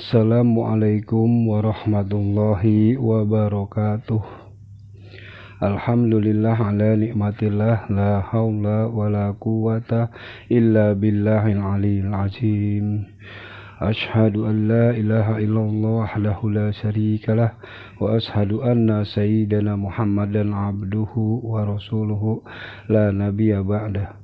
Assalamualaikum warahmatullahi wabarakatuh. Alhamdulillah ala nikmatillah, la haula wala quwata illa billahil aliyil azim. Ashhadu an la ilaha illallah wahdahu la syarikalah wa ashhadu anna sayyidana Muhammadan abduhu wa rasuluhu la nabiyya ba'dah.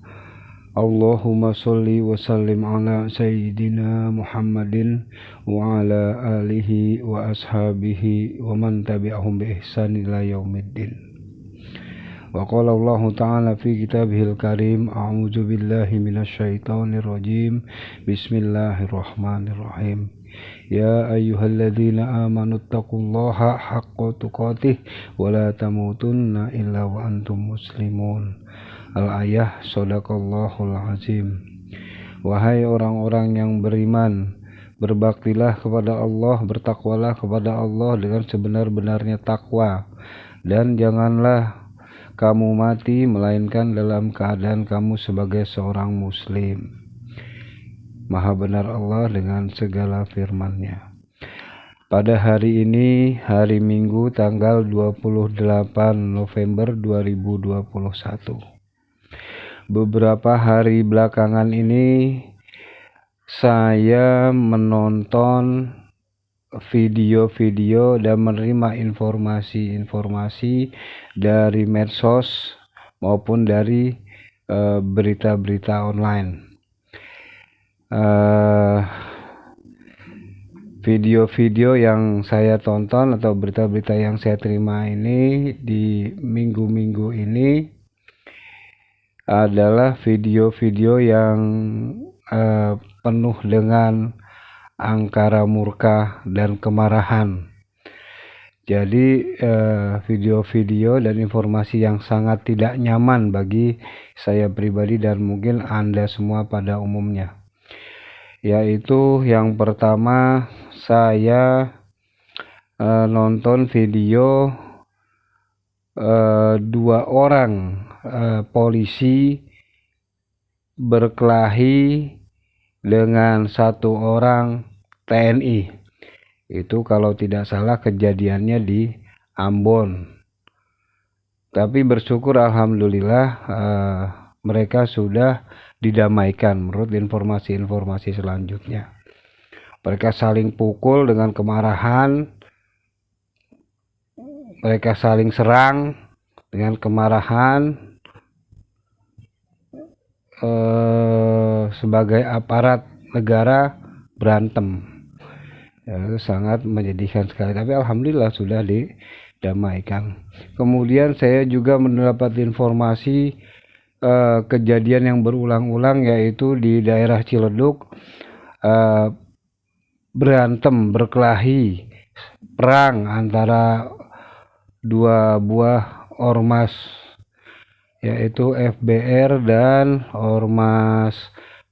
Allahumma sholli wa sallim ala sayyidina Muhammadin wa ala alihi wa ashabihi wa man tabi'ahum bi ihsan ila yaumiddin. Wa qala Allah ta'ala fi kitabihil karim, a'udzu billahi minasyaitonir rajim. Bismillahirrahmanirrahim. Ya ayyuhalladzina amanu taqullaha haqqa tuqatih wa la tamutunna illa wa antum muslimun. Al-ayah, Shadaqallahul azim. Wahai orang-orang yang beriman, berbaktilah kepada Allah, bertakwalah kepada Allah dengan sebenar-benarnya takwa, dan janganlah kamu mati melainkan dalam keadaan kamu sebagai seorang muslim. Maha benar Allah dengan segala firman-Nya. Pada hari ini, hari Minggu tanggal 28 November 2021. Beberapa hari belakangan ini saya menonton video-video dan menerima informasi-informasi dari medsos maupun dari berita-berita online. Video-video yang saya tonton atau berita-berita yang saya terima ini di minggu-minggu ini adalah video-video yang penuh dengan angkara murka dan kemarahan. Jadi video-video dan informasi yang sangat tidak nyaman bagi saya pribadi dan mungkin Anda semua pada umumnya. Yaitu yang pertama, saya nonton video dua orang polisi berkelahi dengan satu orang TNI. Itu kalau tidak salah kejadiannya di Ambon. Tapi bersyukur alhamdulillah mereka sudah didamaikan menurut informasi-informasi selanjutnya. Mereka saling pukul dengan kemarahan, mereka saling serang dengan kemarahan. Sebagai aparat negara berantem, ya, itu sangat menyedihkan sekali, tapi alhamdulillah sudah didamaikan. Kemudian saya juga mendapat informasi kejadian yang berulang-ulang, yaitu di daerah Ciledug berantem, berkelahi, perang antara dua buah ormas, yaitu FBR dan Ormas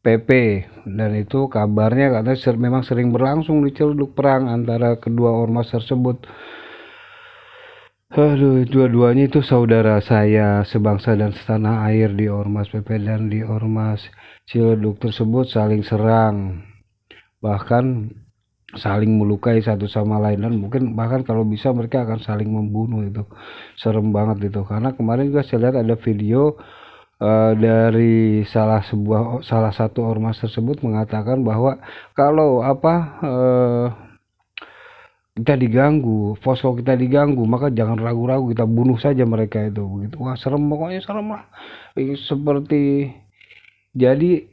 PP, dan itu kabarnya katanya memang sering berlangsung di Ciledug perang antara kedua ormas tersebut. Aduh, dua-duanya itu saudara saya sebangsa dan setanah air. Di Ormas PP dan di Ormas Ciledug tersebut saling serang, bahkan saling melukai satu sama lain, dan mungkin bahkan kalau bisa mereka akan saling membunuh. Itu serem banget itu, karena kemarin juga saya lihat ada video dari salah satu ormas tersebut mengatakan bahwa kalau kita diganggu, posko kita diganggu, maka jangan ragu-ragu, kita bunuh saja mereka itu. Begitu. Wah, serem, pokoknya serem lah. Seperti jadi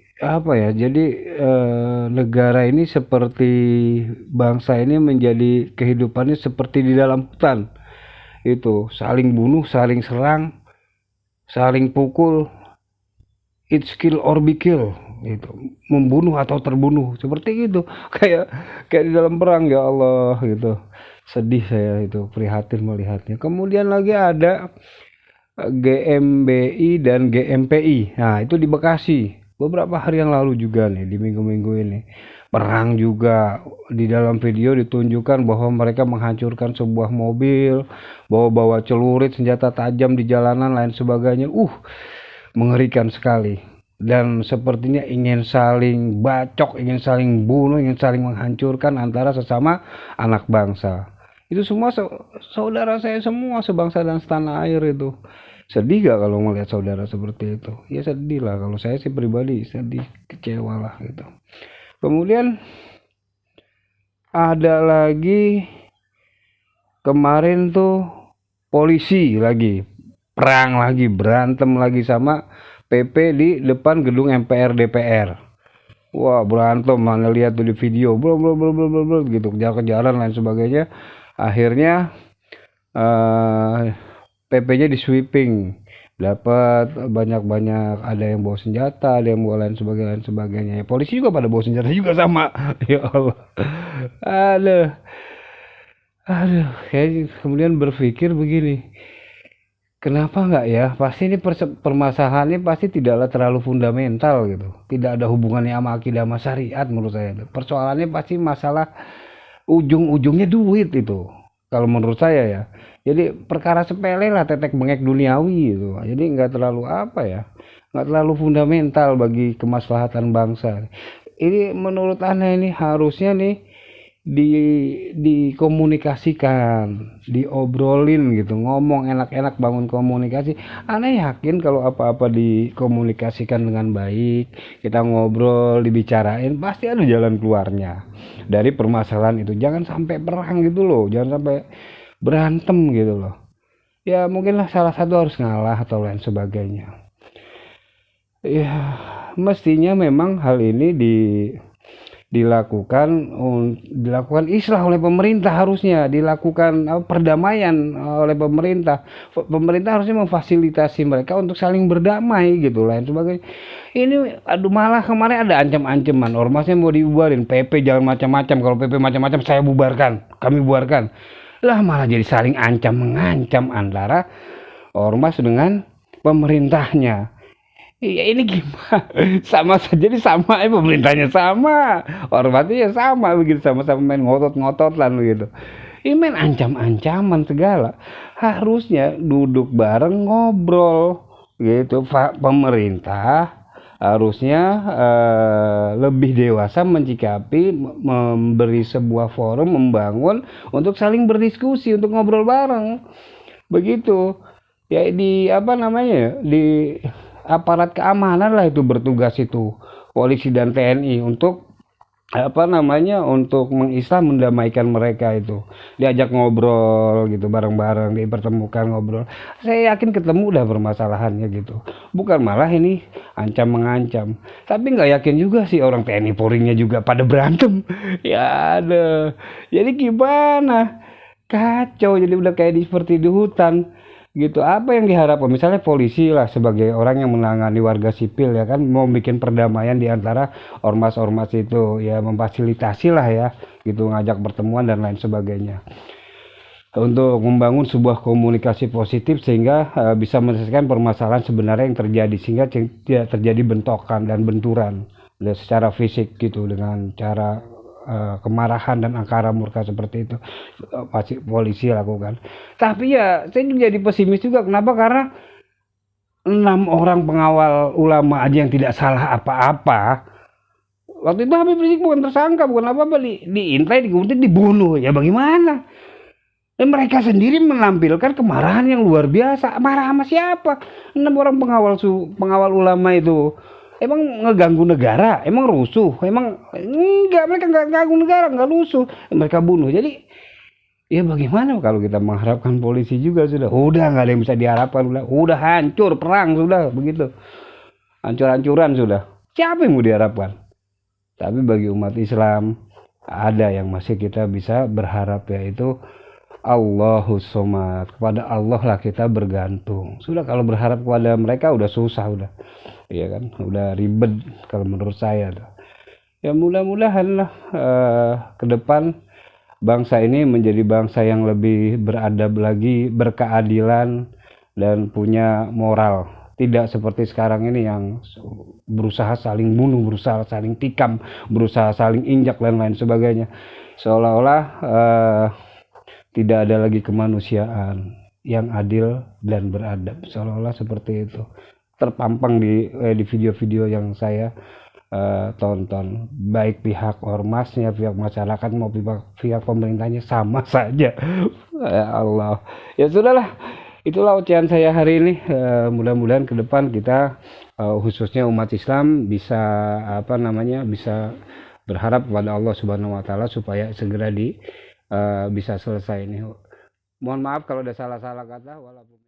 negara ini seperti bangsa ini menjadi kehidupannya seperti di dalam hutan. Itu saling bunuh, saling serang, saling pukul, it's kill or be kill, itu membunuh atau terbunuh, seperti itu, kayak di dalam perang. Ya Allah, gitu. Sedih saya itu, prihatin melihatnya. Kemudian lagi ada GMBI dan GMPI. Nah, itu di Bekasi. Beberapa hari yang lalu juga nih, di minggu-minggu ini perang juga. Di dalam video ditunjukkan bahwa mereka menghancurkan sebuah mobil, bawa celurit, senjata tajam di jalanan, lain sebagainya. Mengerikan sekali. dan sepertinya ingin saling bacok, ingin saling bunuh, ingin saling menghancurkan antara sesama anak bangsa. Itu semua saudara saya semua sebangsa dan setanah air itu. Sedih gak kalau melihat saudara seperti itu? Ya sedih lah, kalau saya sih pribadi sedih, kecewa lah gitu. Kemudian ada lagi kemarin tuh polisi lagi perang lagi, berantem lagi sama PP di depan gedung MPR DPR. Wah, berantem, mana lihat tuh di video, bro bro bro bro bro gitu, kejar-kejaran lain sebagainya. Akhirnya PP-nya di sweeping, dapat banyak-banyak, ada yang bawa senjata, ada yang bawa lain sebagainya. Ya, polisi juga pada bawa senjata juga sama. Ya Allah, aduh, aduh, kayak kemudian berpikir begini, kenapa nggak ya? Pasti ini permasalahannya pasti tidaklah terlalu fundamental gitu. Tidak ada hubungannya sama akidah sama syariat menurut saya. Persoalannya pasti masalah ujung-ujungnya duit itu. Kalau menurut saya ya. Jadi perkara sepele lah, tetek bengek duniawi gitu. Jadi nggak terlalu apa ya, nggak terlalu fundamental bagi kemaslahatan bangsa. Ini menurut Anda ini harusnya nih di dikomunikasikan, diobrolin gitu, ngomong enak-enak, bangun komunikasi. Aneh yakin kalau apa-apa dikomunikasikan dengan baik, kita ngobrol, dibicarain, pasti ada jalan keluarnya dari permasalahan itu. Jangan sampai perang gitu loh, jangan sampai berantem gitu loh. Ya mungkinlah salah satu harus ngalah atau lain sebagainya. Ya mestinya memang hal ini dilakukan dilakukan islah oleh pemerintah, harusnya dilakukan perdamaian oleh pemerintah. Pemerintah harusnya memfasilitasi mereka untuk saling berdamai gitu lain sebagainya. Ini aduh, malah kemarin ada ancam-ancaman ormasnya mau dibubarin, PP jangan macam-macam, kalau PP macam-macam saya bubarkan, kami bubarkan. Lah malah jadi saling ancam mengancam antara ormas dengan pemerintahnya. Iya ini gimana? Sama saja, jadi sama, pemerintahnya sama, ormasnya ya sama, begitu sama-sama main ngotot-ngotot lalu gitu. Ini main ancam-ancaman segala. Harusnya duduk bareng ngobrol gitu. Pemerintah harusnya lebih dewasa mencikapi, memberi sebuah forum, membangun untuk saling berdiskusi, untuk ngobrol bareng. Begitu. Ya di apa namanya? Di aparat keamanan lah itu bertugas itu, polisi dan TNI, untuk apa namanya, untuk mengislah, mendamaikan mereka itu, diajak ngobrol gitu bareng-bareng, dipertemukan ngobrol. Saya yakin ketemu dah permasalahannya gitu, bukan malah ini ancam mengancam. Tapi nggak yakin juga sih orang TNI Polri-nya juga pada berantem. Ya ada, jadi gimana, kacau, jadi udah kayak seperti di hutan gitu. Apa yang diharapkan misalnya polisi lah sebagai orang yang menangani warga sipil ya kan, mau bikin perdamaian di antara ormas-ormas itu, ya memfasilitasi lah ya gitu, ngajak pertemuan dan lain sebagainya, untuk membangun sebuah komunikasi positif sehingga bisa menyelesaikan permasalahan sebenarnya yang terjadi, sehingga tidak terjadi bentokan dan benturan secara fisik gitu dengan cara kemarahan dan angkara murka seperti itu pasti polisi lakukan. Tapi ya saya jadi pesimis juga. Kenapa? Karena 6 orang pengawal ulama aja yang tidak salah apa-apa. Waktu itu Habib Rizik bukan tersangka, bukan apa-apa, diintai, kemudian dibunuh. Ya bagaimana? Dan mereka sendiri menampilkan kemarahan yang luar biasa. Marah sama siapa? 6 orang pengawal ulama itu. Emang ngeganggu negara? Emang rusuh? Emang enggak, mereka enggak ganggu negara, enggak rusuh. Mereka bunuh. Jadi ya bagaimana kalau kita mengharapkan polisi juga sudah enggak ada yang bisa diharapkan, udah hancur perang sudah begitu. Hancur-hancuran sudah. Siapa yang mau diharapkan? Tapi bagi umat Islam ada yang masih kita bisa berharap, yaitu Allahus Somad. Kepada Allah lah kita bergantung. Sudah kalau berharap kepada mereka udah susah udah. Iya kan, udah ribet kalau menurut saya. Ya mudah-mudahan lah ke depan bangsa ini menjadi bangsa yang lebih beradab lagi, berkeadilan dan punya moral. Tidak seperti sekarang ini yang berusaha saling bunuh, berusaha saling tikam, berusaha saling injak dan lain sebagainya. Seolah-olah tidak ada lagi kemanusiaan yang adil dan beradab, seolah-olah seperti itu. terpampang di video-video yang saya tonton, baik pihak ormasnya, pihak masyarakat maupun pihak pemerintahnya sama saja. Ya Allah, ya sudahlah, itulah ucapan saya hari ini. Mudah-mudahan ke depan kita khususnya umat Islam bisa bisa berharap kepada Allah Subhanahu Wa Taala supaya segera bisa selesai ini. Mohon maaf kalau ada salah-salah kata. Walaupun